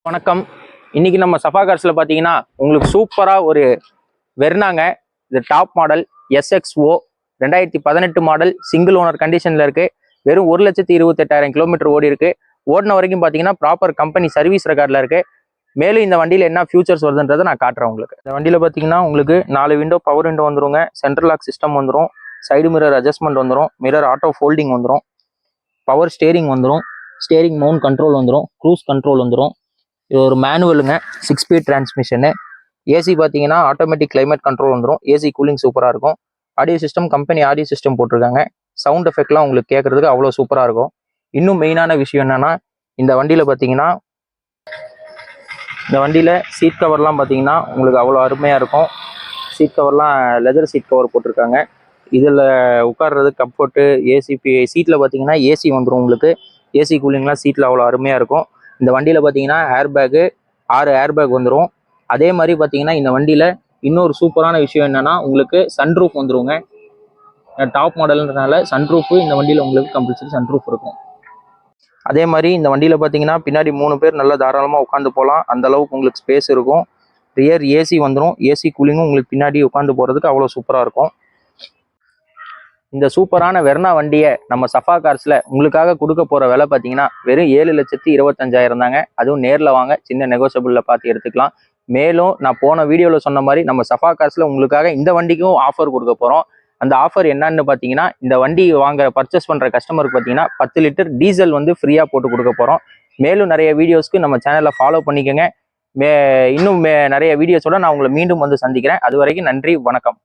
வணக்கம். இன்னைக்கு நம்ம சஃபா கார்ஸ்ல பாத்தீங்கன்னா உங்களுக்கு சூப்பரா ஒரு வெர்னாங்க. இது top model SXO 2018 model single owner கண்டிஷன்ல இருக்கு. வெறும் 1,28,000 கிலோமீட்டர் ஓடி இருக்கு. ஓடின வரைக்கும் பாத்தீங்கன்னா ப்ராப்பர் கம்பெனி சர்வீஸ் ரெக்கார்ட்ல இருக்கு. மேலும் இந்த வண்டியில என்ன ஃபியூச்சர்ஸ் வருதுன்றதை நான் காட்டுறேன் உங்களுக்கு. இந்த வண்டியில பாத்தீங்கன்னா உங்களுக்கு 4 விண்டோ பவர் விண்டோ வந்துருங்க, சென்ட்ரல் லாக் சிஸ்டம் வந்துடும், சைடு மிரர் அட்ஜஸ்ட்மெண்ட் வந்துடும், மிரர் ஆட்டோ ஃபோல்டிங் வந்துடும், பவர் ஸ்டேரிங் வந்துடும், ஸ்டேரிங் மவுண்ட் கண்ட்ரோல் வந்துடும், க்ரூஸ் கண்ட்ரோல் வந்துடும். இது ஒரு மேனுவலுங்க, 6 ஸ்பீட் டிரான்ஸ்மிஷனு. ஏசி பார்த்தீங்கன்னா ஆட்டோமேட்டிக் கிளைமேட் கண்ட்ரோல் வந்துடும். ஏசி கூலிங் சூப்பராக இருக்கும். Audio system company audio system போட்டிருக்காங்க. சவுண்ட் எஃபெக்ட்லாம் உங்களுக்கு கேட்கறதுக்கு அவ்வளோ சூப்பராக இருக்கும். இன்னும் மெயினான விஷயம் என்னன்னா, இந்த வண்டியில் பார்த்தீங்கன்னா இந்த வண்டியில் சீட் கவர்லாம் பார்த்தீங்கன்னா உங்களுக்கு அவ்வளோ அருமையாக இருக்கும். சீட் கவர்லாம் லெதர் சீட் கவர் போட்டிருக்காங்க. இதில் உட்கார்றது கம்ஃபர்ட்டு. சீட்டில் பார்த்தீங்கன்னா ஏசி வந்துடும் உங்களுக்கு. ஏசி கூலிங்லாம் சீட்டில் அவ்வளோ அருமையாக இருக்கும். இந்த வண்டியில் பார்த்தீங்கன்னா ஏர்பேக்கு 6 ஏர்பேக் வந்துடும். அதே மாதிரி பார்த்தீங்கன்னா இந்த வண்டியில் இன்னொரு சூப்பரான விஷயம் என்னன்னா, உங்களுக்கு சன்ரூஃப் வந்துருங்க. டாப் மாடல்ன்றனால சன்ரூஃப் இந்த வண்டியில் உங்களுக்கு கம்பல்சரி சன்ரூஃப் இருக்கும். அதே மாதிரி இந்த வண்டியில் பார்த்தீங்கன்னா பின்னாடி 3 பேர் நல்லா தாராளமாக உட்காந்து போகலாம். அந்த அளவுக்கு உங்களுக்கு ஸ்பேஸ் இருக்கும். ரியர் ஏசி வந்துடும். ஏசி கூலிங்கும் உங்களுக்கு பின்னாடி உட்காந்து போகிறதுக்கு அவ்வளோ சூப்பராக இருக்கும். இந்த சூப்பரான வெர்னா வண்டியை நம்ம சஃபா கார்ஸ்ல உங்களுக்காக கொடுக்க போற விலை பார்த்தீங்கன்னா வெறும் 7,25,000 தாங்க. அதுவும் நேரில் வாங்க, சின்ன நெகோசியபிள்ல பார்த்து எடுத்துக்கலாம். மேலும் நான் போன வீடியோவில் சொன்ன மாதிரி நம்ம சஃபா கார்ஸ்ல உங்களுக்காக இந்த வண்டிக்கும் ஆஃபர் கொடுக்க போறோம். அந்த ஆஃபர் என்னன்னு பார்த்தீங்கன்னா, இந்த வண்டி பர்ச்சேஸ் பண்ற கஸ்டமருக்கு பார்த்தீங்கன்னா 10 லிட்டர் டீசல் ஃப்ரீயா போட்டு கொடுக்க போறோம். மேலும் நிறைய வீடியோஸ்க்கு நம்ம சேனலை ஃபாலோ பண்ணிக்கோங்க. இன்னும் நிறைய வீடியோஸோட நான் உங்களை மீண்டும் சந்திக்கிறேன். அது வரைக்கும் நன்றி, வணக்கம்.